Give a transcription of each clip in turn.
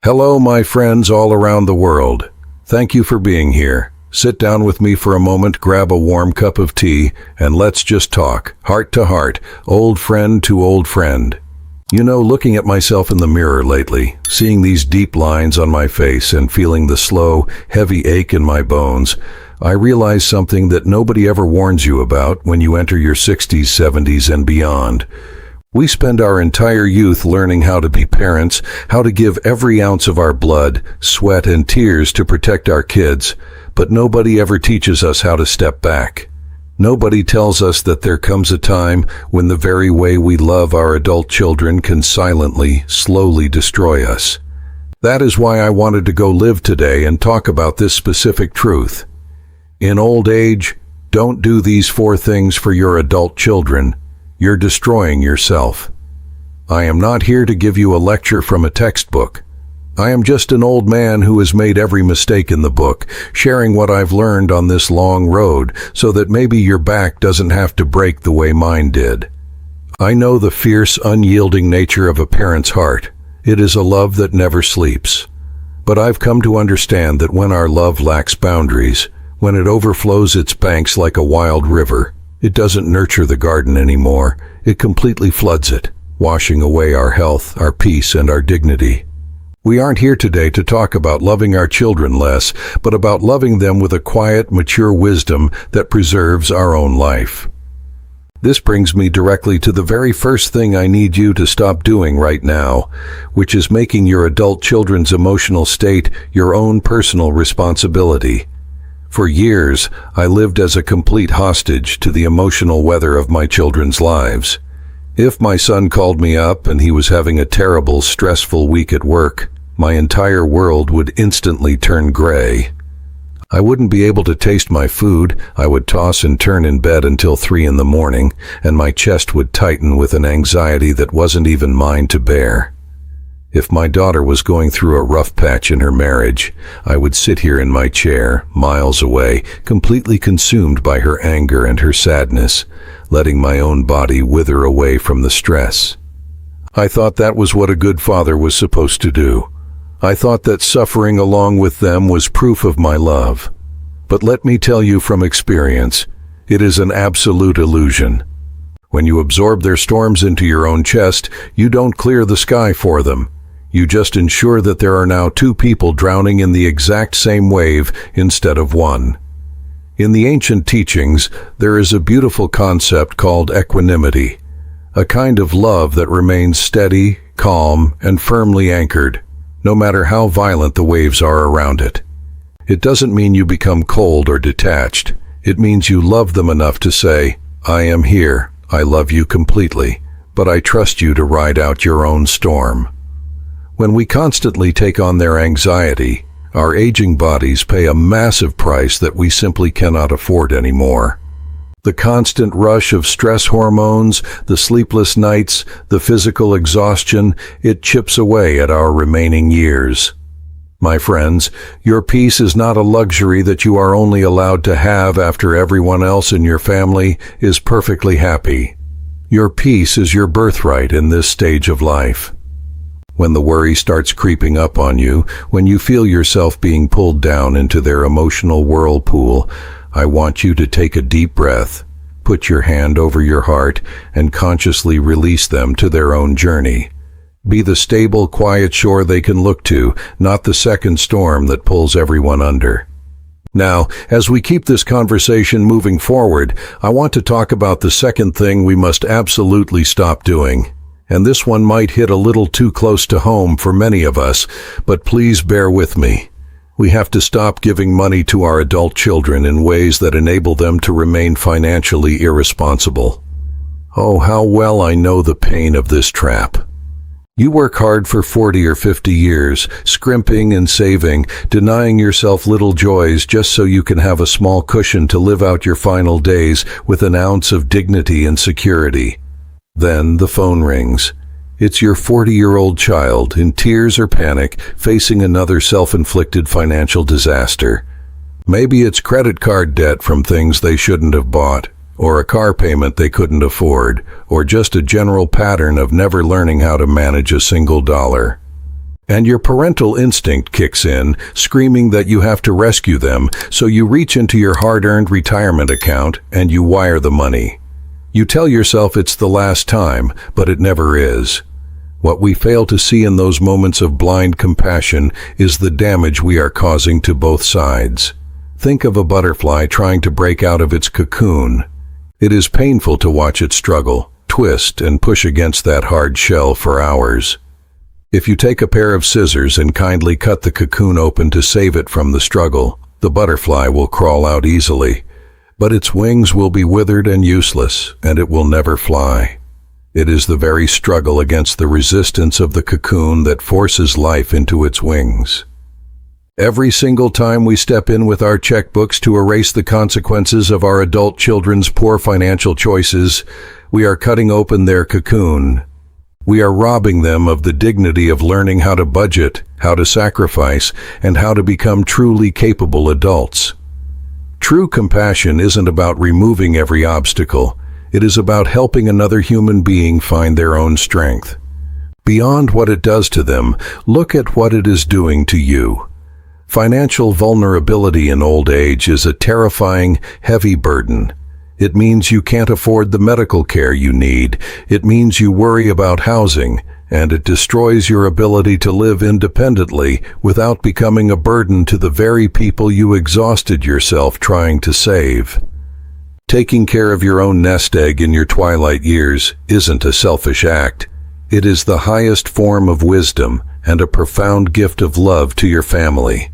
Hello, my friends all around the world. Thank you for being here. Sit down with me for a moment, grab a warm cup of tea, and let's just talk, heart to heart, old friend to old friend. You know, looking at myself in the mirror lately, seeing these deep lines on my face and feeling the slow, heavy ache in my bones, I realize something that nobody ever warns you about when you enter your 60s, 70s, and beyond. We spend our entire youth learning how to be parents, how to give every ounce of our blood, sweat, and tears to protect our kids, but nobody ever teaches us how to step back. Nobody tells us that there comes a time when the very way we love our adult children can silently, slowly destroy us. That is why I wanted to go live today and talk about this specific truth. In old age, don't do these 4 things for your adult children. You're destroying yourself. I am not here to give you a lecture from a textbook. I am just an old man who has made every mistake in the book, sharing what I've learned on this long road so that maybe your back doesn't have to break the way mine did. I know the fierce, unyielding nature of a parent's heart. It is a love that never sleeps. But I've come to understand that when our love lacks boundaries, when it overflows its banks like a wild river, it doesn't nurture the garden anymore. It completely floods it, washing away our health, our peace, and our dignity. We aren't here today to talk about loving our children less, but about loving them with a quiet, mature wisdom that preserves our own life. This brings me directly to the very first thing I need you to stop doing right now, which is making your adult children's emotional state your own personal responsibility. For years, I lived as a complete hostage to the emotional weather of my children's lives. If my son called me up and he was having a terrible, stressful week at work, my entire world would instantly turn gray. I wouldn't be able to taste my food, I would toss and turn in bed until 3 in the morning, and my chest would tighten with an anxiety that wasn't even mine to bear. If my daughter was going through a rough patch in her marriage, I would sit here in my chair, miles away, completely consumed by her anger and her sadness, letting my own body wither away from the stress. I thought that was what a good father was supposed to do. I thought that suffering along with them was proof of my love. But let me tell you from experience, it is an absolute illusion. When you absorb their storms into your own chest, you don't clear the sky for them. You just ensure that there are now 2 people drowning in the exact same wave instead of 1. In the ancient teachings, there is a beautiful concept called equanimity, a kind of love that remains steady, calm, and firmly anchored, no matter how violent the waves are around it. It doesn't mean you become cold or detached. It means you love them enough to say, "I am here, I love you completely, but I trust you to ride out your own storm." When we constantly take on their anxiety, our aging bodies pay a massive price that we simply cannot afford anymore. The constant rush of stress hormones, the sleepless nights, the physical exhaustion, it chips away at our remaining years. My friends, your peace is not a luxury that you are only allowed to have after everyone else in your family is perfectly happy. Your peace is your birthright in this stage of life. When the worry starts creeping up on you, when you feel yourself being pulled down into their emotional whirlpool, I want you to take a deep breath, put your hand over your heart, and consciously release them to their own journey. Be the stable, quiet shore they can look to, not the second storm that pulls everyone under. Now, as we keep this conversation moving forward, I want to talk about the second thing we must absolutely stop doing. And this one might hit a little too close to home for many of us, but please bear with me. We have to stop giving money to our adult children in ways that enable them to remain financially irresponsible. Oh, how well I know the pain of this trap. You work hard for 40 or 50 years, scrimping and saving, denying yourself little joys just so you can have a small cushion to live out your final days with an ounce of dignity and security. Then the phone rings. It's your 40-year-old child, in tears or panic, facing another self-inflicted financial disaster. Maybe it's credit card debt from things they shouldn't have bought, or a car payment they couldn't afford, or just a general pattern of never learning how to manage a single dollar. And your parental instinct kicks in, screaming that you have to rescue them, so you reach into your hard-earned retirement account and you wire the money. You tell yourself it's the last time, but it never is. What we fail to see in those moments of blind compassion is the damage we are causing to both sides. Think of a butterfly trying to break out of its cocoon. It is painful to watch it struggle, twist, and push against that hard shell for hours. If you take a pair of scissors and kindly cut the cocoon open to save it from the struggle, the butterfly will crawl out easily. But its wings will be withered and useless, and it will never fly. It is the very struggle against the resistance of the cocoon that forces life into its wings. Every single time we step in with our checkbooks to erase the consequences of our adult children's poor financial choices, we are cutting open their cocoon. We are robbing them of the dignity of learning how to budget, how to sacrifice, and how to become truly capable adults. True compassion isn't about removing every obstacle. It is about helping another human being find their own strength. Beyond what it does to them, look at what it is doing to you. Financial vulnerability in old age is a terrifying, heavy burden. It means you can't afford the medical care you need. It means you worry about housing, and it destroys your ability to live independently without becoming a burden to the very people you exhausted yourself trying to save. Taking care of your own nest egg in your twilight years isn't a selfish act. It is the highest form of wisdom and a profound gift of love to your family.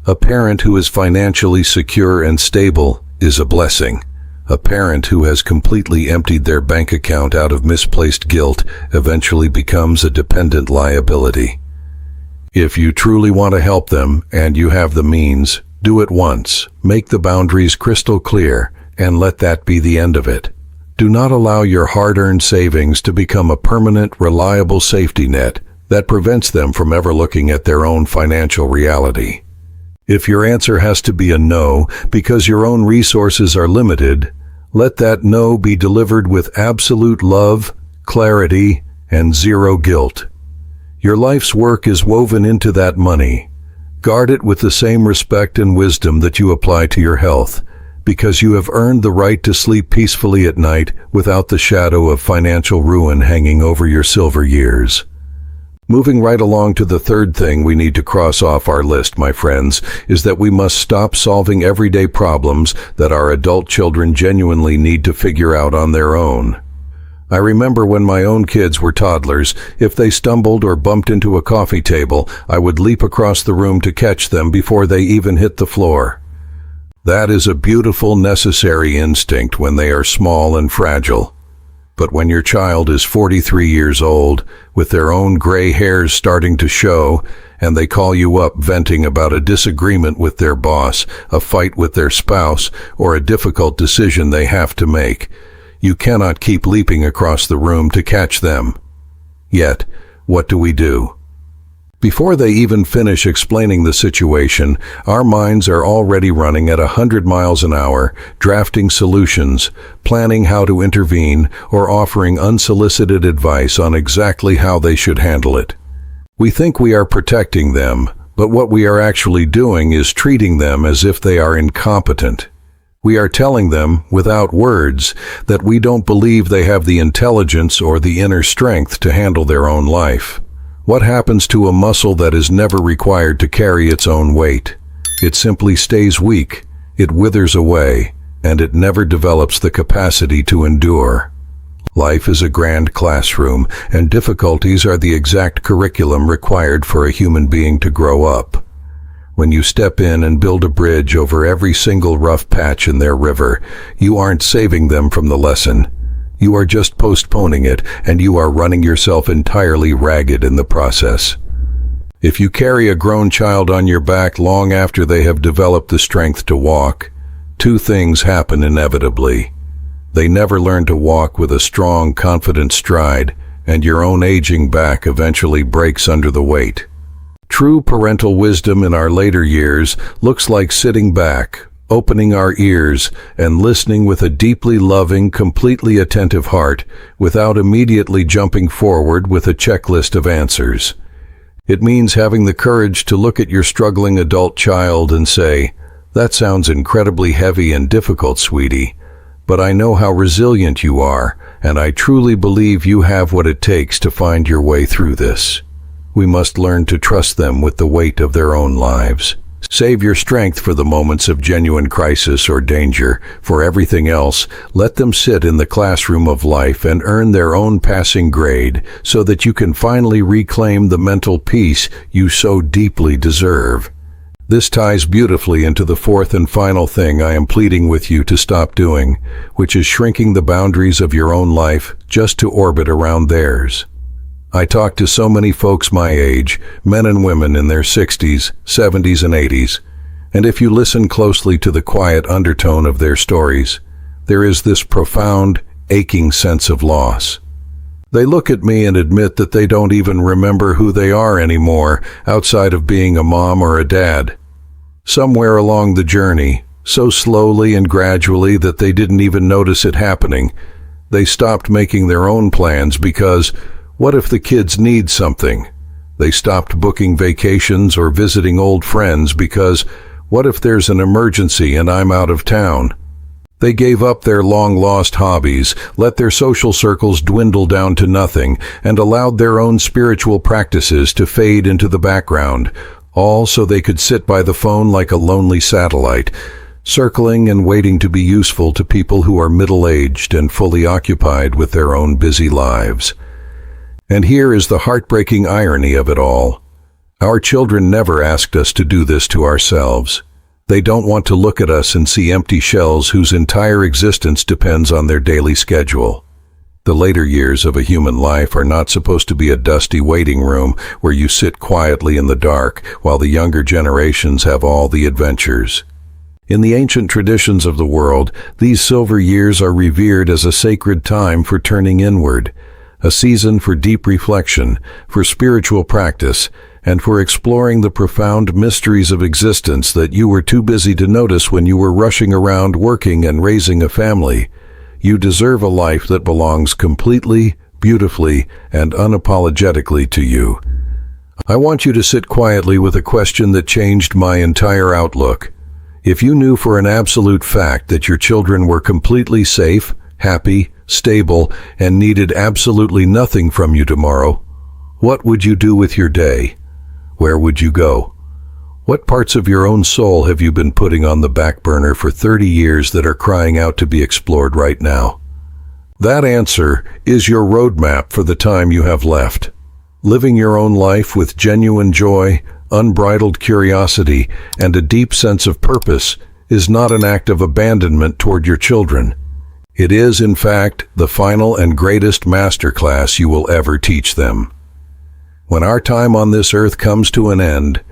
A parent who is financially secure and stable is a blessing. A parent who has completely emptied their bank account out of misplaced guilt eventually becomes a dependent liability. If you truly want to help them and you have the means, do it once, make the boundaries crystal clear, and let that be the end of it. Do not allow your hard-earned savings to become a permanent, reliable safety net that prevents them from ever looking at their own financial reality. If your answer has to be a no because your own resources are limited, let that no be delivered with absolute love, clarity, and zero guilt. Your life's work is woven into that money. Guard it with the same respect and wisdom that you apply to your health, because you have earned the right to sleep peacefully at night without the shadow of financial ruin hanging over your silver years. Moving right along to the third thing we need to cross off our list, my friends, is that we must stop solving everyday problems that our adult children genuinely need to figure out on their own. I remember when my own kids were toddlers, if they stumbled or bumped into a coffee table, I would leap across the room to catch them before they even hit the floor. That is a beautiful, necessary instinct when they are small and fragile. But when your child is 43 years old, with their own gray hairs starting to show, and they call you up venting about a disagreement with their boss, a fight with their spouse, or a difficult decision they have to make, you cannot keep leaping across the room to catch them. Yet, what do? Before they even finish explaining the situation, our minds are already running at 100 miles an hour, drafting solutions, planning how to intervene, or offering unsolicited advice on exactly how they should handle it. We think we are protecting them, but what we are actually doing is treating them as if they are incompetent. We are telling them, without words, that we don't believe they have the intelligence or the inner strength to handle their own life. What happens to a muscle that is never required to carry its own weight? It simply stays weak, it withers away, and it never develops the capacity to endure. Life is a grand classroom, and difficulties are the exact curriculum required for a human being to grow up. When you step in and build a bridge over every single rough patch in their river, you aren't saving them from the lesson. You are just postponing it, and you are running yourself entirely ragged in the process. If you carry a grown child on your back long after they have developed the strength to walk, two things happen inevitably. They never learn to walk with a strong, confident stride, and your own aging back eventually breaks under the weight. True parental wisdom in our later years looks like sitting back, opening our ears, and listening with a deeply loving, completely attentive heart, without immediately jumping forward with a checklist of answers. It means having the courage to look at your struggling adult child and say, "That sounds incredibly heavy and difficult, sweetie, but I know how resilient you are, and I truly believe you have what it takes to find your way through this." We must learn to trust them with the weight of their own lives. Save your strength for the moments of genuine crisis or danger. For everything else, let them sit in the classroom of life and earn their own passing grade so that you can finally reclaim the mental peace you so deeply deserve. This ties beautifully into the fourth and final thing I am pleading with you to stop doing, which is shrinking the boundaries of your own life just to orbit around theirs. I talk to so many folks my age, men and women in their 60s, 70s, and 80s, and if you listen closely to the quiet undertone of their stories, there is this profound, aching sense of loss. They look at me and admit that they don't even remember who they are anymore outside of being a mom or a dad. Somewhere along the journey, so slowly and gradually that they didn't even notice it happening, they stopped making their own plans because what if the kids need something? They stopped booking vacations or visiting old friends because what if there's an emergency and I'm out of town? They gave up their long-lost hobbies, let their social circles dwindle down to nothing, and allowed their own spiritual practices to fade into the background, all so they could sit by the phone like a lonely satellite, circling and waiting to be useful to people who are middle-aged and fully occupied with their own busy lives. And here is the heartbreaking irony of it all. Our children never asked us to do this to ourselves. They don't want to look at us and see empty shells whose entire existence depends on their daily schedule. The later years of a human life are not supposed to be a dusty waiting room where you sit quietly in the dark while the younger generations have all the adventures. In the ancient traditions of the world, these silver years are revered as a sacred time for turning inward, a season for deep reflection, for spiritual practice, and for exploring the profound mysteries of existence that you were too busy to notice when you were rushing around working and raising a family. You deserve a life that belongs completely, beautifully, and unapologetically to you. I want you to sit quietly with a question that changed my entire outlook. If you knew for an absolute fact that your children were completely safe, happy, stable, and needed absolutely nothing from you tomorrow, what would you do with your day? Where would you go? What parts of your own soul have you been putting on the back burner for 30 years that are crying out to be explored right now? That answer is your roadmap for the time you have left. Living your own life with genuine joy, unbridled curiosity, and a deep sense of purpose is not an act of abandonment toward your children. It is, in fact, the final and greatest masterclass you will ever teach them. When our time on this earth comes to an end,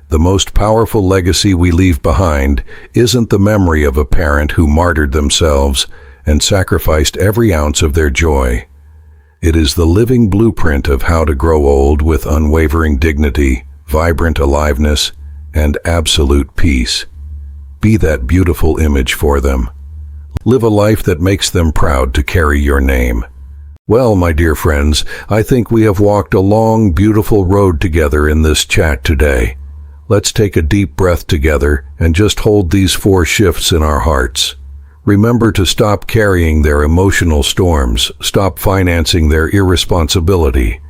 the most powerful legacy we leave behind isn't the memory of a parent who martyred themselves and sacrificed every ounce of their joy. It is the living blueprint of how to grow old with unwavering dignity, vibrant aliveness, and absolute peace. Be that beautiful image for them. Live a life that makes them proud to carry your name. Well, my dear friends, I think we have walked a long, beautiful road together in this chat today. Let's take a deep breath together and just hold these 4 shifts in our hearts. Remember to stop carrying their emotional storms, stop financing their irresponsibility,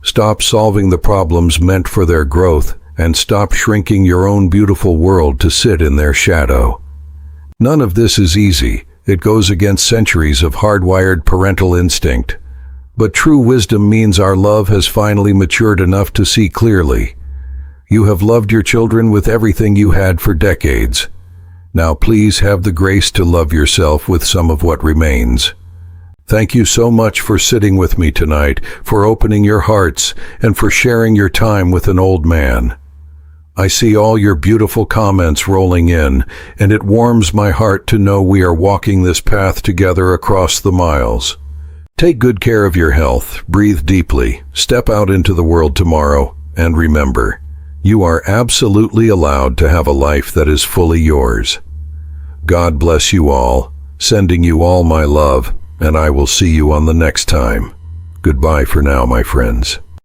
stop solving the problems meant for their growth, and stop shrinking your own beautiful world to sit in their shadow. None of this is easy. It goes against centuries of hardwired parental instinct. But true wisdom means our love has finally matured enough to see clearly. You have loved your children with everything you had for decades. Now please have the grace to love yourself with some of what remains. Thank you so much for sitting with me tonight, for opening your hearts, and for sharing your time with an old man. I see all your beautiful comments rolling in, and it warms my heart to know we are walking this path together across the miles. Take good care of your health, breathe deeply, step out into the world tomorrow, and remember, you are absolutely allowed to have a life that is fully yours. God bless you all, sending you all my love, and I will see you on the next time. Goodbye for now, my friends.